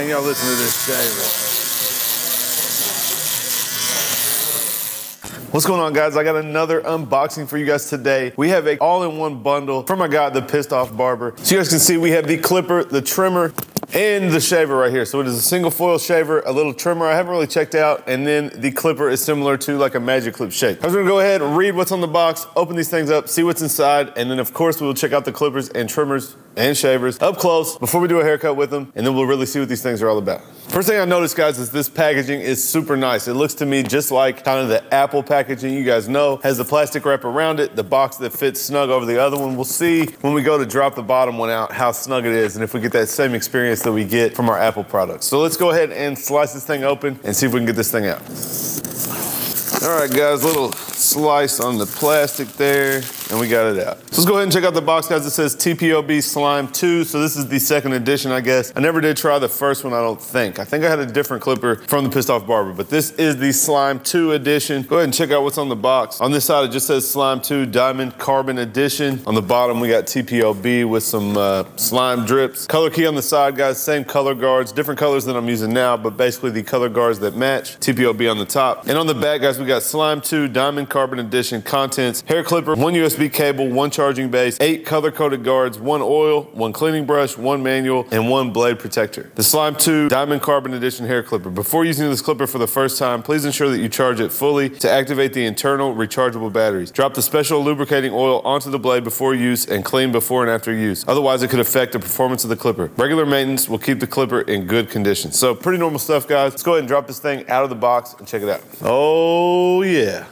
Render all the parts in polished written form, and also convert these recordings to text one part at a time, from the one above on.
Man, y'all listen to this shaver. What's going on, guys? I got another unboxing for you guys today. We have a all-in-one bundle from my guy, the Pissed Off Barber. So you guys can see we have the clipper, the trimmer, and the shaver right here. So it is a single foil shaver, a little trimmer I haven't really checked out, and then the clipper is similar to like a Magic Clip shape. I was gonna go ahead and read what's on the box, open these things up, see what's inside, and then of course we'll check out the clippers and trimmers and shavers up close before we do a haircut with them, and then we'll really see what these things are all about. First thing I noticed, guys, is this packaging is super nice. It looks to me just like kind of the Apple packaging you guys know. Has the plastic wrap around it, the box that fits snug over the other one. We'll see when we go to drop the bottom one out how snug it is and if we get that same experience that we get from our Apple products. So let's go ahead and slice this thing open and see if we can get this thing out. All right, guys, little slice on the plastic there, and we got it out. So let's go ahead and check out the box, guys. It says TPOB Slime 2, so this is the second edition, I guess. I never did try the first one, I don't think. I think I had a different clipper from the Pissed Off Barber, but this is the Slime 2 edition. Go ahead and check out what's on the box. On this side, it just says Slime 2 Diamond Carbon Edition. On the bottom, we got TPOB with some slime drips. Color key on the side, guys, same color guards, different colors than I'm using now, but basically the color guards that match. TPOB on the top. And on the back, guys, we got Slime 2 Diamond Carbon Edition contents, hair clipper, 1 USB cable, 1 charging base, 8 color-coded guards, 1 oil, 1 cleaning brush, 1 manual, and 1 blade protector. The Slime 2 Diamond Carbon Edition hair clipper. Before using this clipper for the first time, please ensure that you charge it fully to activate the internal rechargeable batteries. Drop the special lubricating oil onto the blade before use and clean before and after use. Otherwise, it could affect the performance of the clipper. Regular maintenance will keep the clipper in good condition. So pretty normal stuff, guys. Let's go ahead and drop this thing out of the box and check it out. Oh, yeah.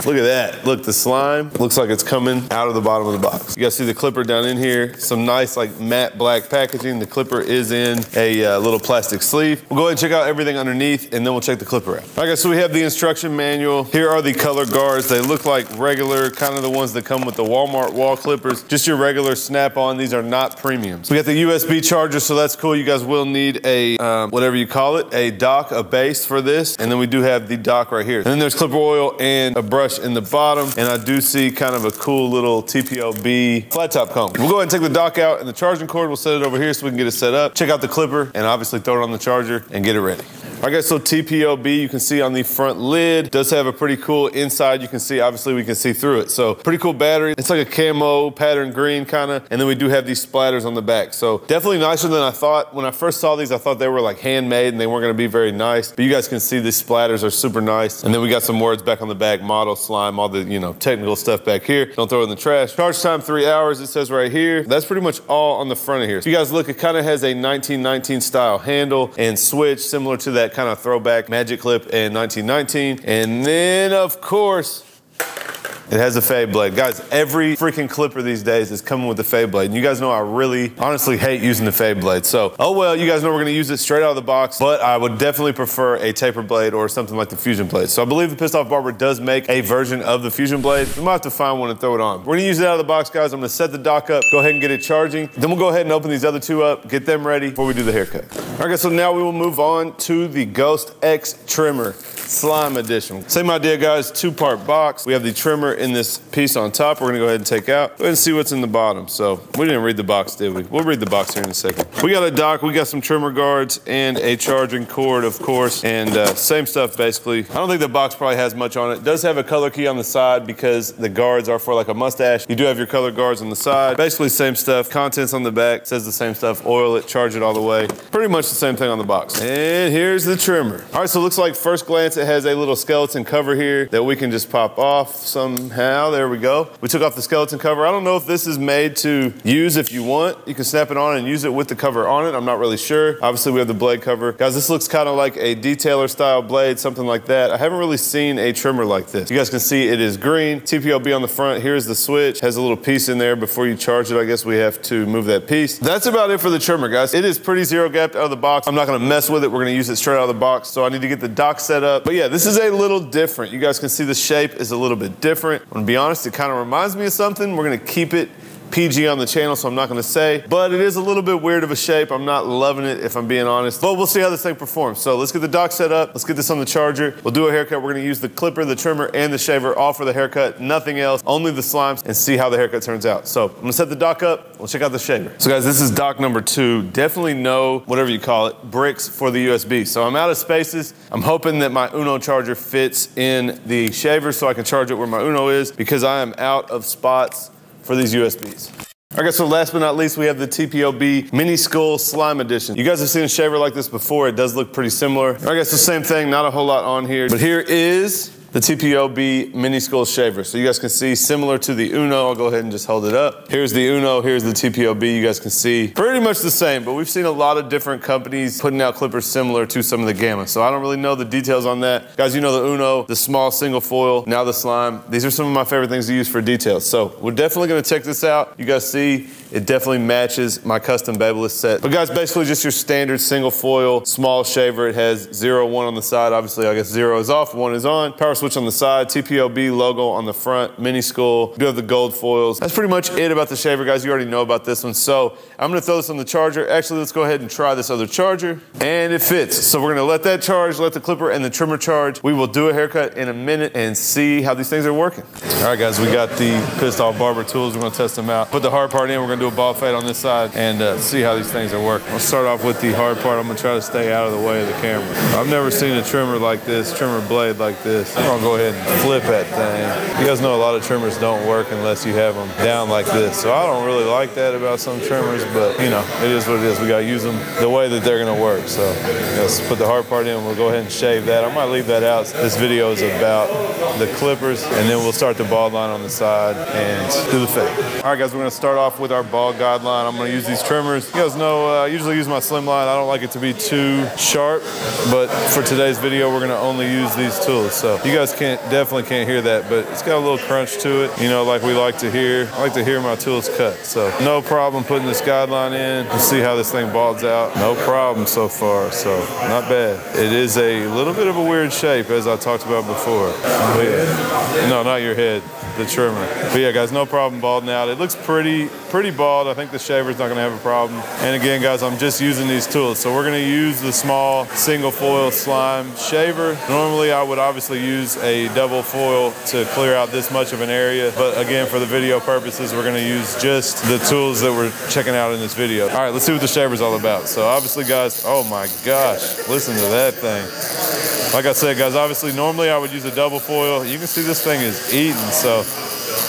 Look at that. Look, the slime looks like it's coming out of the bottom of the box. You guys see the clipper down in here. Some nice like matte black packaging. The clipper is in a little plastic sleeve. We'll go ahead and check out everything underneath and then we'll check the clipper out. All right, guys, so we have the instruction manual. Here are the color guards. They look like regular, kind of the ones that come with the Walmart wall clippers. Just your regular snap-on. These are not premiums. We got the USB charger, so that's cool. You guys will need a, whatever you call it, a dock, a base for this. And then we do have the dock right here. And then there's clipper oil and a brush in the bottom, and I do see kind of a cool little TPOB flat top comb. We'll go ahead and take the dock out and the charging cord. We'll set it over here so we can get it set up. Check out the clipper and obviously throw it on the charger and get it ready. All right, guys, so TPOB, you can see on the front lid, does have a pretty cool inside. You can see, obviously we can see through it. So pretty cool battery. It's like a camo pattern green kind of, and then we do have these splatters on the back. So definitely nicer than I thought. When I first saw these, I thought they were like handmade and they weren't gonna be very nice. But you guys can see these splatters are super nice. And then we got some words back on the back, model, slime, all the, you know, technical stuff back here. Don't throw it in the trash. Charge time 3 hours, it says right here. That's pretty much all on the front of here. So you guys look, it kind of has a 1919 style handle and switch similar to that kind of throwback Magic Clip in 1919. And then, of course, it has a fade blade. Guys, every freaking clipper these days is coming with the fade blade. And you guys know I really, honestly hate using the fade blade. So, oh well, you guys know we're gonna use it straight out of the box, but I would definitely prefer a taper blade or something like the Fusion blade. So I believe the Pissed Off Barber does make a version of the Fusion blade. We might have to find one and throw it on. We're gonna use it out of the box, guys. I'm gonna set the dock up, go ahead and get it charging. Then we'll go ahead and open these other two up, get them ready before we do the haircut. All right, guys, so now we will move on to the Ghost X Trimmer Slime Edition. Same idea, guys, 2-part box. We have the trimmer in this piece on top. We're gonna go ahead and take out. Go ahead and see what's in the bottom. So we didn't read the box, did we? We'll read the box here in a second. We got a dock, we got some trimmer guards and a charging cord, of course, and same stuff basically. I don't think the box probably has much on it. It does have a color key on the side because the guards are for like a mustache. You do have your color guards on the side. Basically same stuff. Contents on the back, says the same stuff. Oil it, charge it all the way. Pretty much the same thing on the box. And here's the trimmer. All right, so it looks like first glance it has a little skeleton cover here that we can just pop off somehow. There we go. We took off the skeleton cover. I don't know if this is made to use if you want. You can snap it on and use it with the cover on it. I'm not really sure. Obviously, we have the blade cover. Guys, this looks kind of like a detailer style blade, something like that. I haven't really seen a trimmer like this. You guys can see it is green. TPOB on the front. Here's the switch. Has a little piece in there. Before you charge it, I guess we have to move that piece. That's about it for the trimmer, guys. It is pretty zero gapped out of the box. I'm not going to mess with it. We're going to use it straight out of the box. So I need to get the dock set up. But yeah, this is a little different. You guys can see the shape is a little bit different. I'm going to be honest, it kind of reminds me of something. We're going to keep it PG on the channel, so I'm not gonna say, but it is a little bit weird of a shape. I'm not loving it, if I'm being honest, but we'll see how this thing performs. So let's get the dock set up. Let's get this on the charger. We'll do a haircut. We're gonna use the clipper, the trimmer, and the shaver all for the haircut, nothing else, only the slimes, and see how the haircut turns out. So I'm gonna set the dock up. We'll check out the shaver. So guys, this is dock number 2. Definitely no, whatever you call it, bricks for the USB. So I'm out of spaces. I'm hoping that my Uno charger fits in the shaver so I can charge it where my Uno is, because I am out of spots for these USBs. All right, so last but not least, we have the TPOB Mini Skull Slime Edition. You guys have seen a shaver like this before. It does look pretty similar. I guess the same thing, not a whole lot on here, but here is the TPOB Mini Skull Shaver. So you guys can see, similar to the Uno, I'll go ahead and just hold it up. Here's the Uno, here's the TPOB. You guys can see pretty much the same, but we've seen a lot of different companies putting out clippers similar to some of the Gamma. So I don't really know the details on that. Guys, you know the Uno, the small single foil, now the slime. These are some of my favorite things to use for details. So we're definitely gonna check this out. You guys see, it definitely matches my custom Babyliss set. But guys, basically just your standard single foil, small shaver. It has 0, 1 on the side. Obviously, I guess 0 is off, 1 is on. Power switch on the side, TPOB logo on the front, mini skull. You do have the gold foils. That's pretty much it about the shaver, guys. You already know about this one. So I'm gonna throw this on the charger. Actually, let's go ahead and try this other charger. And it fits. So we're gonna let that charge, let the clipper and the trimmer charge. We will do a haircut in a minute and see how these things are working. All right, guys, we got the Pissed Off Barber tools. We're gonna test them out. Put the hard part in. We're gonna do a ball fade on this side and see how these things are working. I'll start off with the hard part. I'm gonna try to stay out of the way of the camera. I've never seen a trimmer like this, trimmer blade like this. I'm gonna go ahead and flip that thing. You guys know a lot of trimmers don't work unless you have them down like this. So I don't really like that about some trimmers, but you know, it is what it is. We gotta use them the way that they're gonna work. So let's put the hard part in. We'll go ahead and shave that. I might leave that out. This video is about the clippers, and then we'll start the bald line on the side and do the fade. All right, guys, we're gonna start off with our bald guideline. I'm gonna use these trimmers. You guys know I usually use my Slimline. I don't like it to be too sharp, but for today's video, we're gonna only use these tools. So you guys definitely can't hear that, but it's got a little crunch to it, you know, like we like to hear. I like to hear my tools cut. So no problem putting this guideline in. Let's see how this thing balds out. No problem so far, so not bad. It is a little bit of a weird shape, as I talked about before. But yeah. No, not your head, the trimmer. But yeah, guys, no problem balding out. It looks pretty bald. I think the shaver's not gonna have a problem. And again, guys, I'm just using these tools. So we're gonna use the small single foil slime shaver. Normally, I would obviously use a double foil to clear out this much of an area. But again, for the video purposes, we're gonna use just the tools that we're checking out in this video. All right, let's see what the shaver's all about. So obviously, guys, oh my gosh, listen to that thing. Like I said, guys, obviously, normally I would use a double foil. You can see this thing is eating, so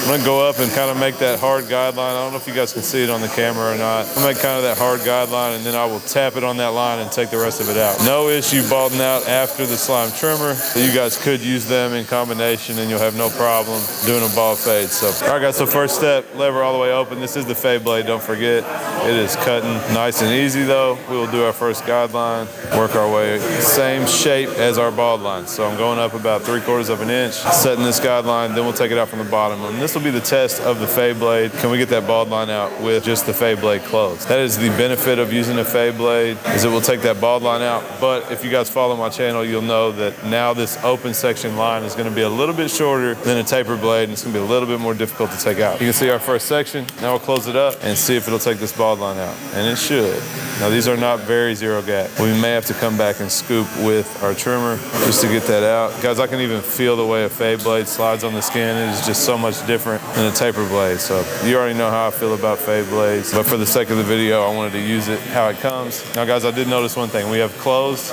I'm gonna go up and kind of make that hard guideline. I don't know if you guys can see it on the camera or not. I'll make kind of that hard guideline, and then I will tap it on that line and take the rest of it out. No issue balding out after the slime trimmer. So you guys could use them in combination and you'll have no problem doing a bald fade. So, all right, guys, so first step, lever all the way open. This is the fade blade, don't forget. It is cutting nice and easy though. We will do our first guideline, work our way, same shape as our bald line. So I'm going up about 3/4 of an inch, setting this guideline, then we'll take it out from the bottom. And this will be the test of the fade blade. Can we get that bald line out with just the fade blade closed? That is the benefit of using a fade blade, is it will take that bald line out. But if you guys follow my channel, you'll know that now this open section line is gonna be a little bit shorter than a taper blade, and it's gonna be a little bit more difficult to take out. You can see our first section. Now we'll close it up and see if it'll take this bald line out. And it should. Now these are not very zero gap. We may have to come back and scoop with our trimmer just to get that out. Guys, I can even feel the way a fade blade slides on the skin. It is just so much different than a taper blade. So you already know how I feel about fade blades, but for the sake of the video, I wanted to use it how it comes. Now guys, I did notice one thing. We have closed,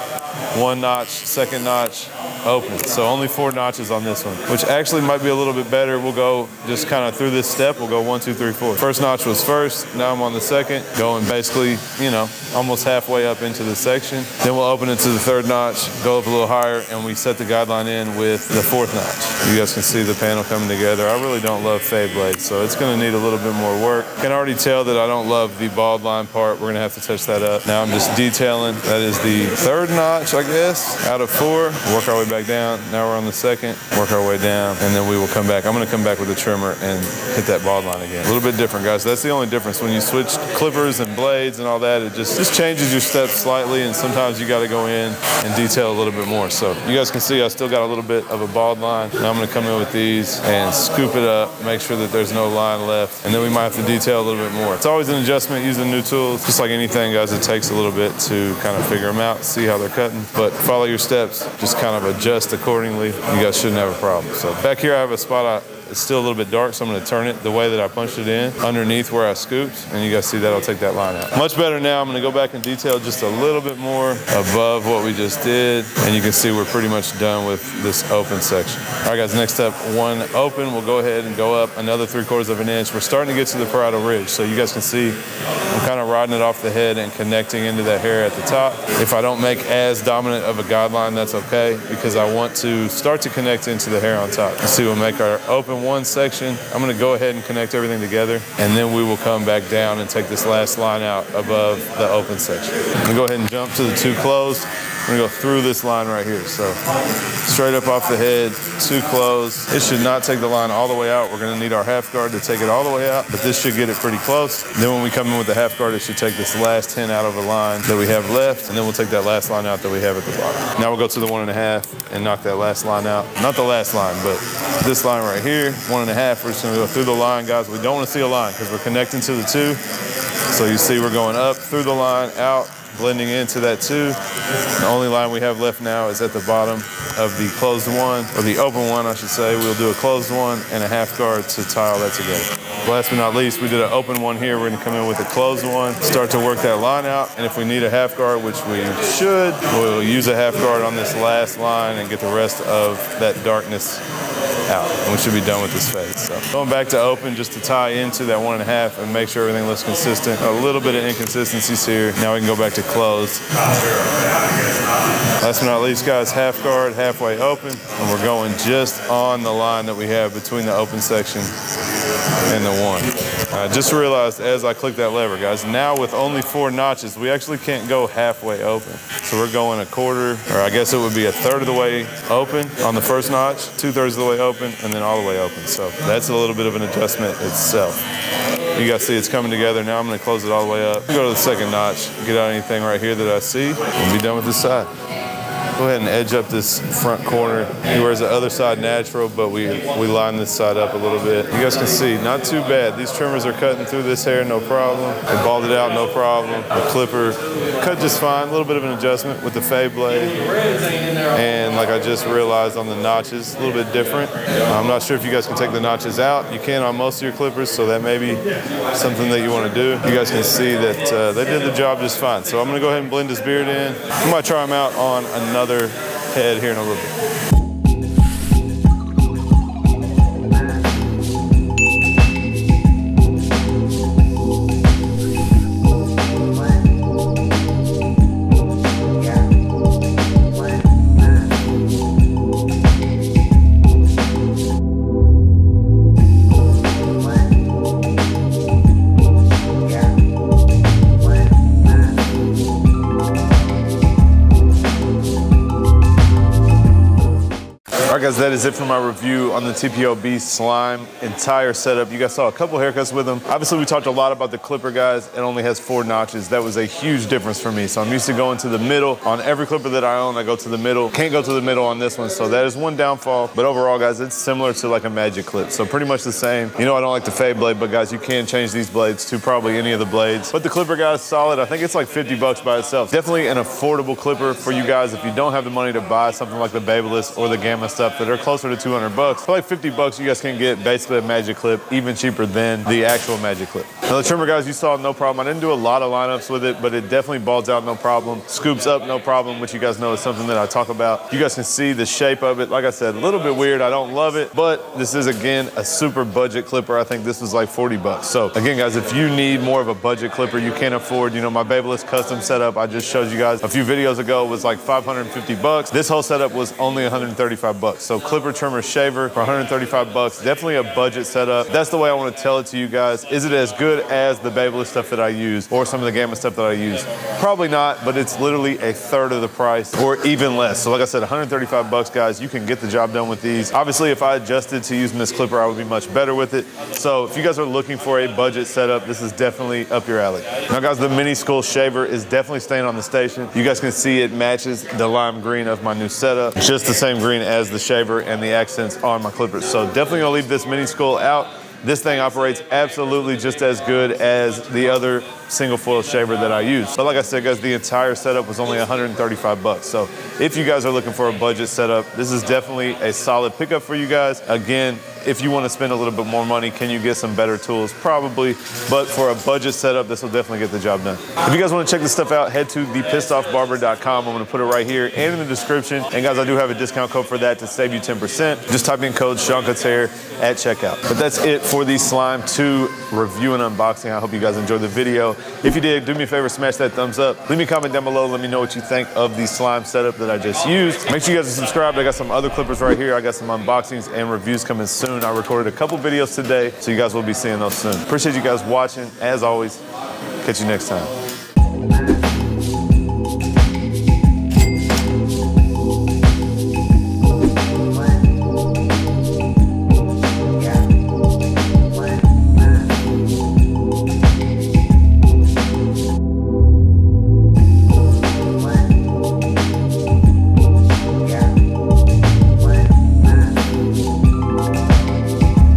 1 notch, 2nd notch, open. So only 4 notches on this one, which actually might be a little bit better. We'll go just kind of through this step. We'll go 1, 2, 3, 4. First notch was first. Now I'm on the second, going basically, you know, almost halfway up into the section. Then we'll open it to the 3rd notch, go up a little higher, and we set the guideline in with the 4th notch. You guys can see the panel coming together. I really don't love fade blades, so it's gonna need a little bit more work. Can already tell that I don't love the bald line part. We're gonna have to touch that up. Now I'm just detailing. That is the 3rd notch, I guess, out of 4. Work our way back down. Now we're on the 2nd, work our way down, and then we will come back. I'm gonna come back with the trimmer and hit that bald line again. A little bit different, guys. That's the only difference. When you switched clippers and blades and all that, it just changes your steps slightly, and sometimes you gotta go in and detail a little bit more. So you guys can see I still got a little bit of a bald line. Now I'm gonna come in with these and scoop it up, make sure that there's no line left, and then we might have to detail a little bit more. It's always an adjustment using new tools. Just like anything, guys, it takes a little bit to kind of figure them out, see how they're cutting, but follow your steps, just kind of adjust accordingly. You guys shouldn't have a problem. So back here I have a spot it's still a little bit dark, so I'm gonna turn it the way that I punched it in, underneath where I scooped, and you guys see that'll take that line out. Much better now. I'm gonna go back and detail just a little bit more above what we just did, and you can see we're pretty much done with this open section. All right, guys, next up, one open. We'll go ahead and go up another 3/4 of an inch. We're starting to get to the parietal ridge, so you guys can see I'm kind of riding it off the head and connecting into that hair at the top. If I don't make as dominant of a guideline, that's okay, because I want to start to connect into the hair on top. You see, we'll make our open one section. I'm gonna go ahead and connect everything together, and then we will come back down and take this last line out above the open section. I'm gonna go ahead and jump to the two closed. I'm gonna go through this line right here. So straight up off the head, two closed. It should not take the line all the way out. We're gonna need our half guard to take it all the way out, but this should get it pretty close. Then when we come in with the half guard, it should take this last 10 out of the line that we have left, and then we'll take that last line out that we have at the bottom. Now we'll go to the 1.5 and knock that last line out. Not the last line, but this line right here, 1.5. We're just gonna go through the line, guys. We don't wanna see a line because we're connecting to the two. So you see we're going up through the line, out, blending into that two. The only line we have left now is at the bottom of the closed one, or the open one, I should say. We'll do a closed one and a half guard to tie all that together. Last but not least, we did an open one here. We're gonna come in with a closed one, start to work that line out, and if we need a half guard, which we should, we'll use a half guard on this last line and get the rest of that darkness out, and we should be done with this fade. So going back to open just to tie into that 1.5 and make sure everything looks consistent. A little bit of inconsistencies here. Now we can go back to closed. Last but not least, guys, half guard, halfway open, and we're going just on the line that we have between the open section and the one. I just realized as I click that lever, guys, now with only 4 notches, we actually can't go halfway open. So we're going a quarter, or I guess it would be a third of the way open on the first notch, 2/3 of the way open, and then all the way open. So that's a little bit of an adjustment itself. You guys see it's coming together. Now I'm gonna close it all the way up. Go to the second notch, get out anything right here that I see, and be done with this side. Go ahead and edge up this front corner. Whereas the other side natural, but we line this side up a little bit. You guys can see, not too bad. These trimmers are cutting through this hair, no problem. They balled it out, no problem. The clipper cut just fine. A little bit of an adjustment with the fade blade. And like I just realized on the notches, a little bit different. I'm not sure if you guys can take the notches out. You can on most of your clippers, so that may be something that you want to do. You guys can see that they did the job just fine. So I'm gonna go ahead and blend this beard in. I might try them out on another head here in a little bit. Guys, that is it for my review on the TPOB slime entire setup. You guys saw a couple haircuts with them. Obviously, we talked a lot about the clipper, guys. It only has 4 notches. That was a huge difference for me. So I'm used to going to the middle. On every clipper that I own, I go to the middle. Can't go to the middle on this one, so that is one downfall. But overall, guys, it's similar to like a magic clip. So pretty much the same. You know I don't like the fade blade, but guys, you can change these blades to probably any of the blades. But the clipper, guys, solid. I think it's like 50 bucks by itself. Definitely an affordable clipper for you guys if you don't have the money to buy something like the Babyliss or the Gamma stuff that are closer to 200 bucks. For like 50 bucks, you guys can get basically a magic clip, even cheaper than the actual magic clip. Now the trimmer, guys, you saw no problem. I didn't do a lot of lineups with it, but it definitely balls out no problem. Scoops up no problem, which you guys know is something that I talk about. You guys can see the shape of it. Like I said, a little bit weird. I don't love it, but this is, again, a super budget clipper. I think this was like 40 bucks. So again, guys, if you need more of a budget clipper, you can't afford, you know, my Babyliss custom setup I just showed you guys a few videos ago was like 550 bucks. This whole setup was only 135 bucks. bucks. So clipper, trimmer, shaver for 135 bucks. Definitely a budget setup. That's the way I want to tell it to you guys. Is it as good as the Babyliss stuff that I use or some of the Gamma stuff that I use? Probably not, but it's literally a third of the price or even less. So like I said, 135 bucks, guys. You can get the job done with these. Obviously, if I adjusted to using this clipper, I would be much better with it. So if you guys are looking for a budget setup, this is definitely up your alley. Now guys, the mini skull shaver is definitely staying on the station. You guys can see it matches the lime green of my new setup. Just the same green as the shaver and the accents on my clippers. So definitely gonna leave this mini skull out. This thing operates absolutely just as good as the other single foil shaver that I use. But like I said, guys, the entire setup was only 135 bucks. So if you guys are looking for a budget setup, this is definitely a solid pickup for you guys. Again, if you want to spend a little bit more money, can you get some better tools? Probably, but for a budget setup, this will definitely get the job done. If you guys want to check this stuff out, head to thepissedoffbarber.com. I'm going to put it right here and in the description. And guys, I do have a discount code for that to save you 10%. Just type in code Seancutshair at checkout. But that's it for the Slime 2 review and unboxing. I hope you guys enjoyed the video. If you did, do me a favor, smash that thumbs up. Leave me a comment down below. Let me know what you think of the slime setup that I just used. Make sure you guys are subscribed. I got some other clippers right here. I got some unboxings and reviews coming soon. I recorded a couple videos today, so you guys will be seeing those soon. Appreciate you guys watching. As always, catch you next time.